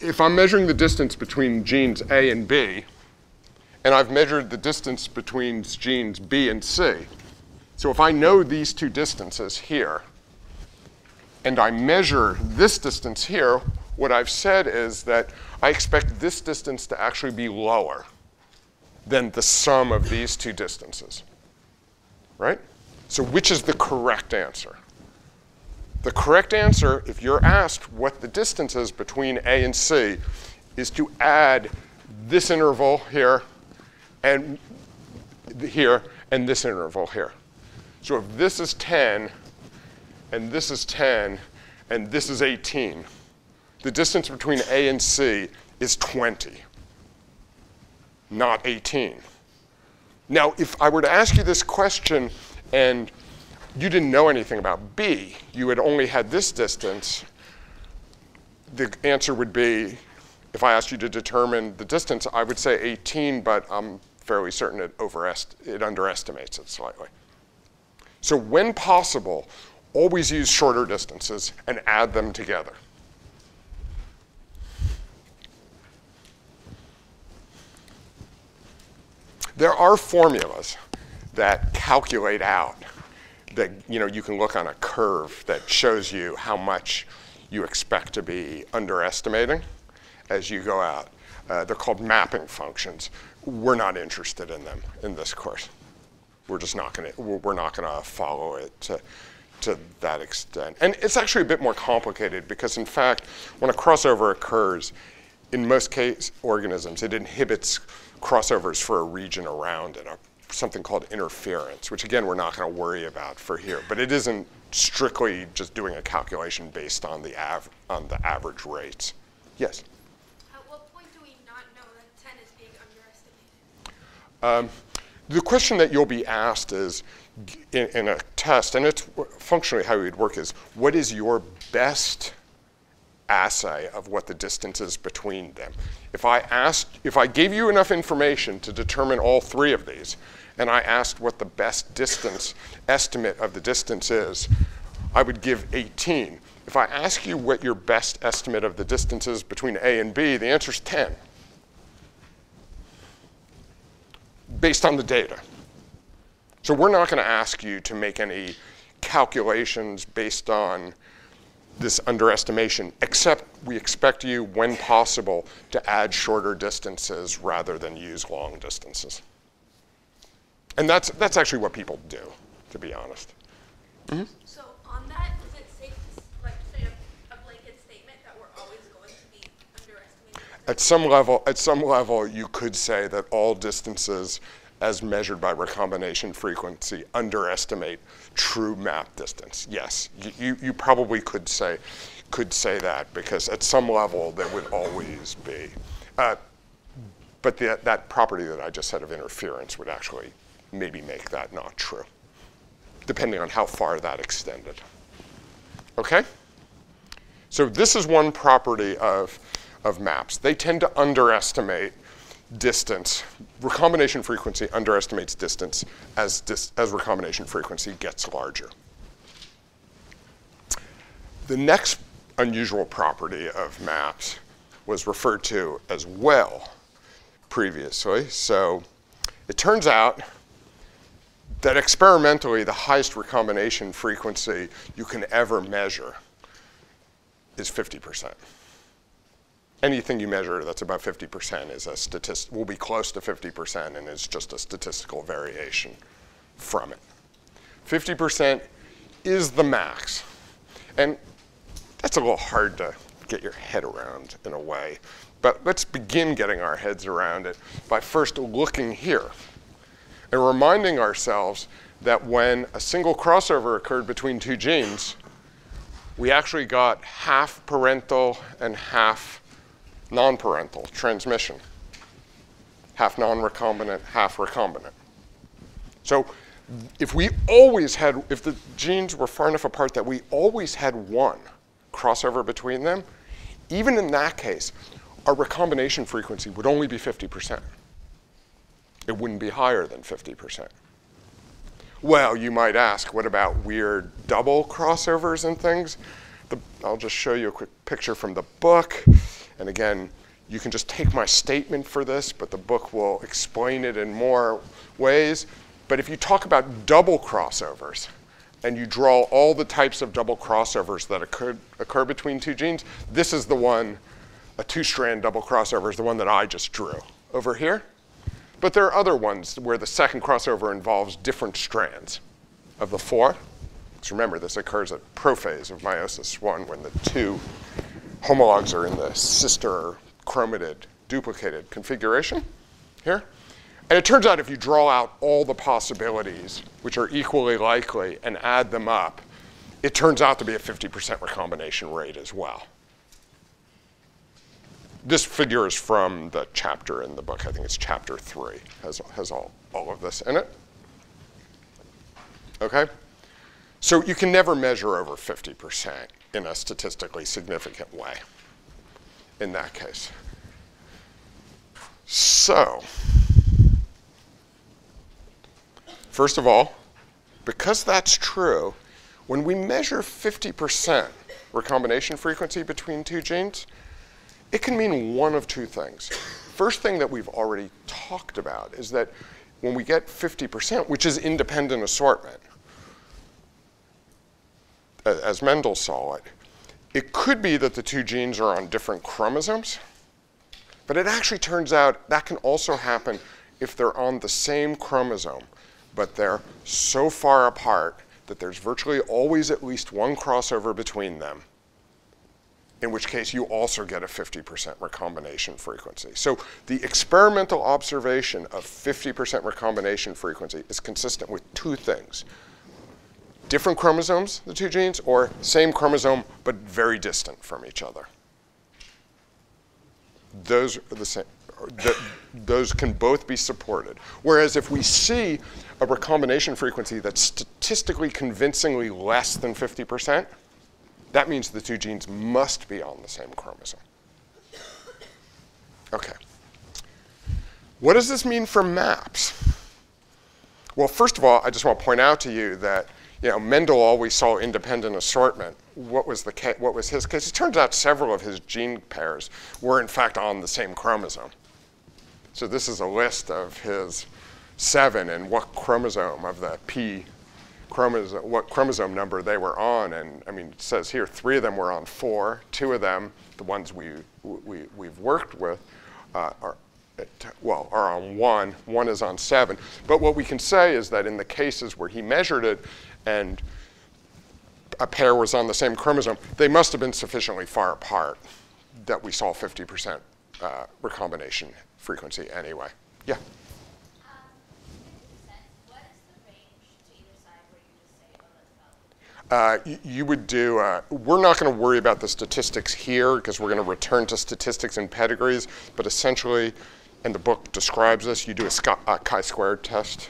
If I'm measuring the distance between genes A and B, and I've measured the distance between genes B and C. So if I know these two distances here, and I measure this distance here, what I've said is that I expect this distance to actually be lower than the sum of these two distances, right? So which is the correct answer? The correct answer, if you're asked what the distance is between A and C, is to add this interval here, and here, and this interval here. So if this is 10, and this is 10, and this is 18, the distance between A and C is 20, not 18. Now, if I were to ask you this question and you didn't know anything about B, you had only had this distance, the answer would be, if I asked you to determine the distance, I would say 18, but I'm fairly certain it underestimates it slightly. So when possible, always use shorter distances and add them together. There are formulas that calculate out that you can look on a curve that shows you how much you expect to be underestimating as you go out. They're called mapping functions. We're not interested in them in this course. We're just not going to. We're not going to follow it to that extent. And it's actually a bit more complicated because, in fact, when a crossover occurs, in most organisms, it inhibits crossovers for a region around it, something called interference, which again we're not going to worry about for here. But it isn't strictly just doing a calculation based on the average rates. Yes. At what point do we not know that 10 is being underestimated? The question that you'll be asked is in a test, and it's functionally how it would work is, what is your best assay of what the distance is between them? If I gave you enough information to determine all three of these, and I asked what the best distance estimate of the distance is, I would give 18. If I ask you what your best estimate of the distance is between A and B, the answer is 10, based on the data. So we're not going to ask you to make any calculations based on this underestimation, except we expect you, when possible, to add shorter distances rather than use long distances. And that's actually what people do, to be honest. Mm-hmm. So on that, is it safe to say a blanket statement that we're always going to be underestimating? At some level, you could say that all distances as measured by recombination frequency underestimate true map distance. Yes, you probably could say that, because at some level there would always be. But that property that I just said of interference would actually maybe make that not true, depending on how far that extended. Okay? So this is one property of maps. They tend to underestimate distance. Recombination frequency underestimates distance as recombination frequency gets larger. The next unusual property of maps was referred to as well previously. So it turns out that experimentally, the highest recombination frequency you can ever measure is 50%. Anything you measure that's about 50% is will be close to 50% and is just a statistical variation from it. 50% is the max. And that's a little hard to get your head around in a way. But let's begin getting our heads around it by first looking here and reminding ourselves that when a single crossover occurred between two genes, we actually got half parental and half non-parental transmission. Half non-recombinant, half recombinant. So if the genes were far enough apart that we always had one crossover between them, even in that case, our recombination frequency would only be 50%. It wouldn't be higher than 50%. Well, you might ask, what about weird double crossovers and things? I'll just show you a quick picture from the book. And again, you can just take my statement for this, but the book will explain it in more ways. But if you talk about double crossovers, and you draw all the types of double crossovers that occur between two genes, this is the one, a two-strand double crossover is the one that I just drew over here. But there are other ones where the second crossover involves different strands of the four. So remember, this occurs at prophase of meiosis 1 when the two homologs are in the sister chromatid duplicated configuration here. And it turns out if you draw out all the possibilities, which are equally likely, and add them up, it turns out to be a 50% recombination rate as well. This figure is from the chapter in the book. I think it's chapter 3, has all of this in it. Okay? So you can never measure over 50% in a statistically significant way in that case. So, first of all, because that's true, when we measure 50% recombination frequency between two genes, it can mean one of two things. First thing that we've already talked about is that when we get 50%, which is independent assortment, as Mendel saw it. It could be that the two genes are on different chromosomes, but it actually turns out that can also happen if they're on the same chromosome, but they're so far apart that there's virtually always at least one crossover between them, in which case you also get a 50% recombination frequency. So the experimental observation of 50% recombination frequency is consistent with two things: different chromosomes, the two genes, or same chromosome but very distant from each other. Those are the same. Those can both be supported. Whereas if we see a recombination frequency that's statistically convincingly less than 50%, that means the two genes must be on the same chromosome. Okay. What does this mean for maps? Well, first of all, I just want to point out to you that Mendel always saw independent assortment. What was his case? It turns out several of his gene pairs were in fact on the same chromosome. So this is a list of his 7 and what chromosome of the P chromosome, what chromosome number they were on. And I mean, it says here 3 of them were on 4. 2 of them, the ones we've worked with, are on 1. 1 is on 7. But what we can say is that in the cases where he measured it and a pair was on the same chromosome, they must have been sufficiently far apart that we saw 50% recombination frequency anyway. Yeah? 50%, what is the range to either side where you just say, oh, that's about? You would do, we're not going to worry about the statistics here because we're going to return to statistics and pedigrees, but essentially, and the book describes this, you do a chi-squared test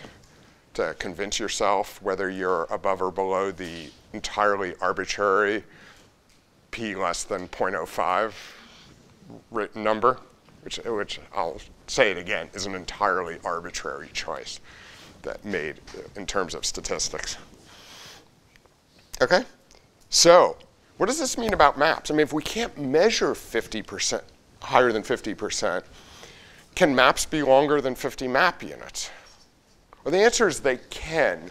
to convince yourself whether you're above or below the entirely arbitrary p less than 0.05 number, which I'll say it again, is an entirely arbitrary choice that made in terms of statistics. Okay, so what does this mean about maps? I mean, if we can't measure 50%, higher than 50%, can maps be longer than 50 map units? Well, the answer is they can.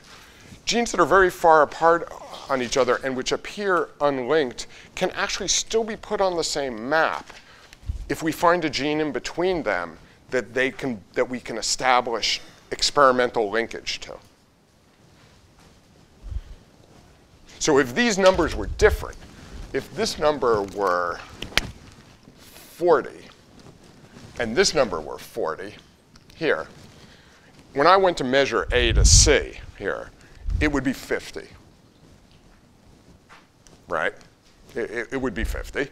Genes that are very far apart on each other and which appear unlinked can actually still be put on the same map if we find a gene in between them that we can establish experimental linkage to. So if these numbers were different, if this number were 40 and this number were 40 here, when I went to measure A to C here, it would be 50, right? It would be 50.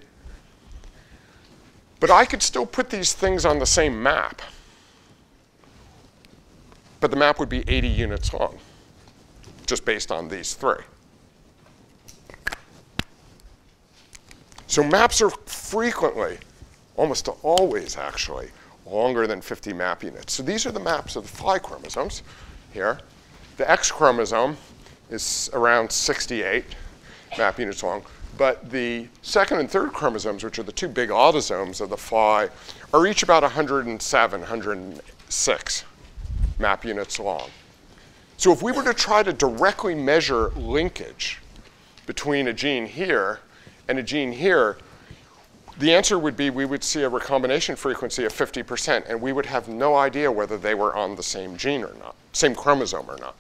But I could still put these things on the same map, but the map would be 80 units long, just based on these 3. So maps are frequently, almost always actually, longer than 50 map units. So these are the maps of the Y chromosomes here. The X chromosome is around 68 map units long. But the second and third chromosomes, which are the 2 big autosomes of the fly, are each about 107, 106 map units long. So if we were to try to directly measure linkage between a gene here and a gene here, the answer would be we would see a recombination frequency of 50%, and we would have no idea whether they were on the same gene or not, same chromosome or not.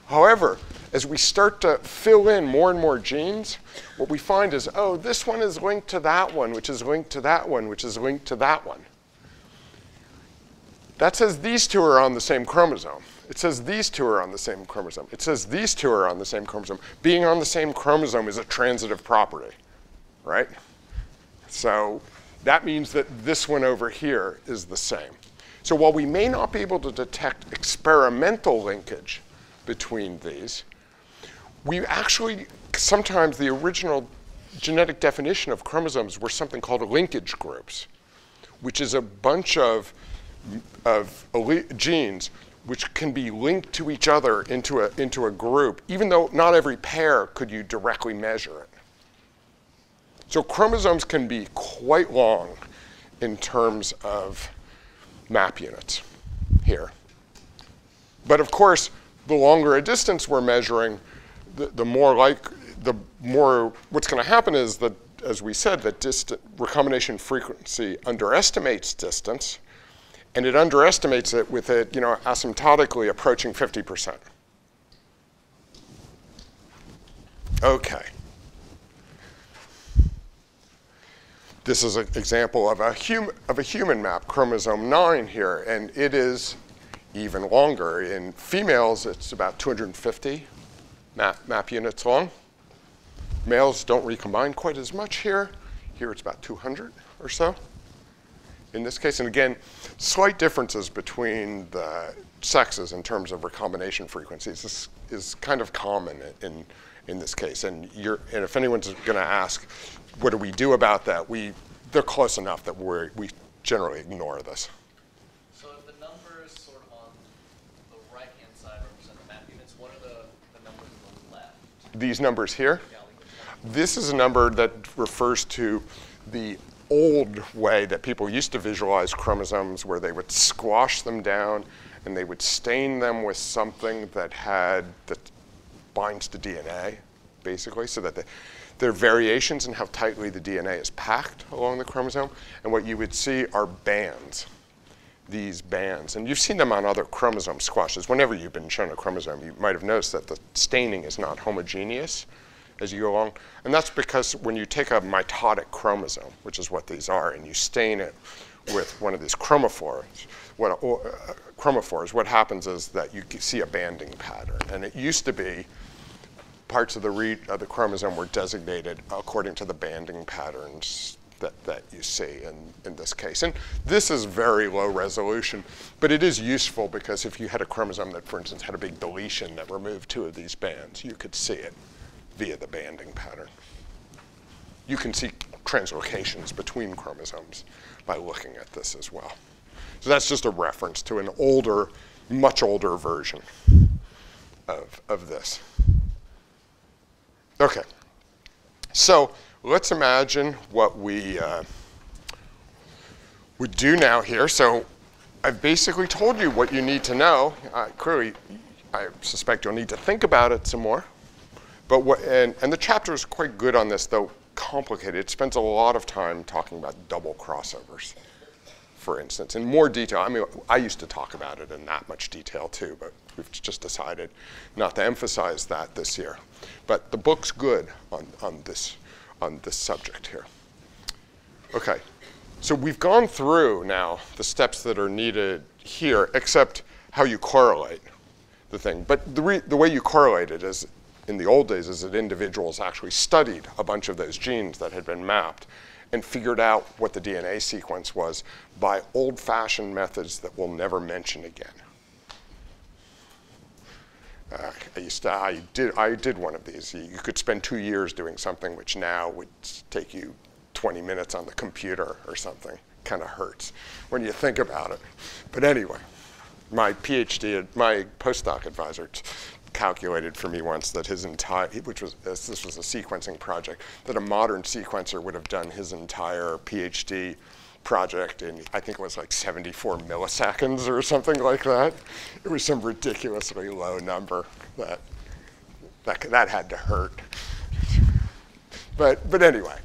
However, as we start to fill in more and more genes, what we find is, oh, this one is linked to that one, which is linked to that one, which is linked to that one. That says these 2 are on the same chromosome. It says these 2 are on the same chromosome. It says these 2 are on the same chromosome. Being on the same chromosome is a transitive property, right? So that means that this one over here is the same. So while we may not be able to detect experimental linkage between these, we actually, sometimes the original genetic definition of chromosomes were something called linkage groups, which is a bunch of genes which can be linked to each other into a group, even though not every pair could you directly measure it. So chromosomes can be quite long in terms of map units here. But of course, the longer a distance we're measuring, the more the more, what's going to happen is that, as we said, that recombination frequency underestimates distance, and it underestimates it with it, asymptotically approaching 50%. Okay. This is an example of a human map, chromosome 9 here, and it is even longer. In females, it's about 250 map units long. Males don't recombine quite as much here. Here it's about 200 or so in this case. And again, slight differences between the sexes in terms of recombination frequencies. This is kind of common in this case. And if anyone's going to ask, what do we do about that? They're close enough that we generally ignore this. So if the numbers sort of on the right-hand side represent the map units, what are the numbers on the left? These numbers here? Yeah, This is a number that refers to the old way that people used to visualize chromosomes, where they would squash them down and they would stain them with something that binds to DNA, basically, so that there are variations in how tightly the DNA is packed along the chromosome. And what you would see are bands, these bands. And you've seen them on other chromosome squashes. Whenever you've been shown a chromosome, you might have noticed that the staining is not homogeneous as you go along. And that's because when you take a mitotic chromosome, which is what these are, and you stain it with one of these chromophores, what happens is that you see a banding pattern. And it used to be parts of the chromosome were designated according to the banding patterns that you see in this case. And this is very low resolution, but it is useful because if you had a chromosome that, for instance, had a big deletion that removed 2 of these bands, you could see it via the banding pattern. You can see translocations between chromosomes by looking at this as well. So that's just a reference to an older, much older version of this. Okay, so let's imagine what we would do now here. So I've basically told you what you need to know. Clearly, I suspect you'll need to think about it some more. But and the chapter is quite good on this, though complicated. It spends a lot of time talking about double crossovers, for instance, in more detail. I mean, I used to talk about it in that much detail too, but we've just decided not to emphasize that this year. But the book's good on this subject here. Okay, so we've gone through now the steps that are needed here, except how you correlate the thing. But the way you correlate it is, in the old days, is that individuals actually studied a bunch of those genes that had been mapped and figured out what the DNA sequence was by old-fashioned methods that we'll never mention again. I did one of these. You could spend 2 years doing something which now would take you 20 minutes on the computer or something. Kind of hurts when you think about it. But anyway, my postdoc advisor calculated for me once that this was a sequencing project, that a modern sequencer would have done his entire PhD project in, I think it was like 74 milliseconds or something like that. It was some ridiculously low number that had to hurt. But anyway,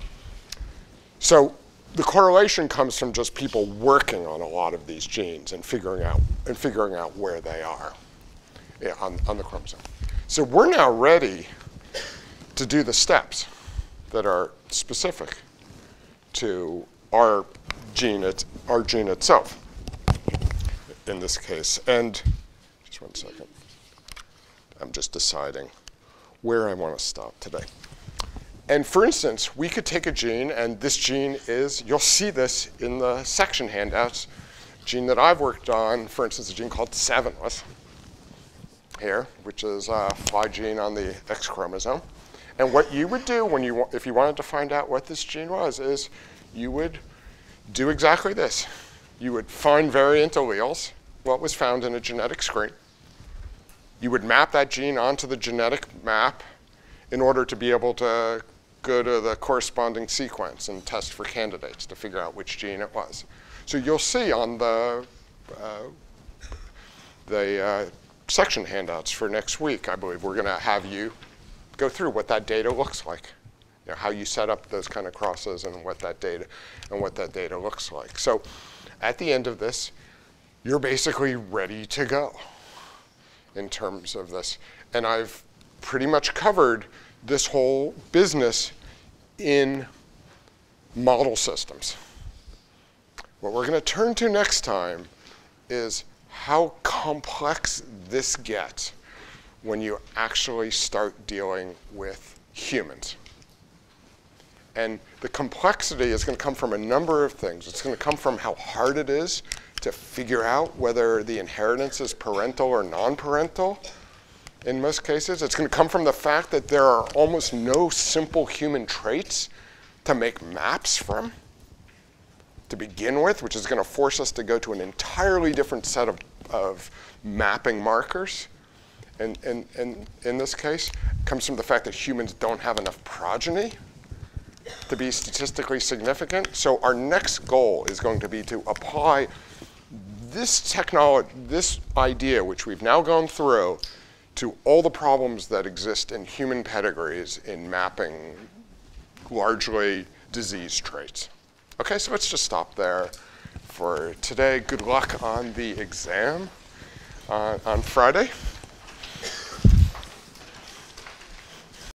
so the correlation comes from just people working on a lot of these genes and figuring out where they are on the chromosome. So we're now ready to do the steps that are specific to our gene itself in this case. And just one second. I'm just deciding where I want to stop today. And for instance, we could take a gene, and this gene is, you'll see this in the section handouts, gene that I've worked on, for instance, a gene called 7th here, which is a fly gene on the X chromosome. And what you would do if you wanted to find out what this gene was, is you would do exactly this. You would find variant alleles, what was found in a genetic screen. You would map that gene onto the genetic map in order to be able to go to the corresponding sequence and test for candidates to figure out which gene it was. So you'll see on the section handouts for next week, I believe, we're going to have you go through what that data looks like. You know, how you set up those kind of crosses and what that data looks like. So at the end of this, you're basically ready to go in terms of this. And I've pretty much covered this whole business in model systems. What we're going to turn to next time is how complex this gets when you actually start dealing with humans. And the complexity is going to come from a number of things. It's going to come from how hard it is to figure out whether the inheritance is parental or non-parental. In most cases, it's going to come from the fact that there are almost no simple human traits to make maps from to begin with, which is going to force us to go to an entirely different set of mapping markers. And in this case, it comes from the fact that humans don't have enough progeny to be statistically significant. So our next goal is going to be to apply this technology, this idea, which we've now gone through, to all the problems that exist in human pedigrees in mapping largely disease traits. Okay, so let's just stop there for today. Good luck on the exam on Friday.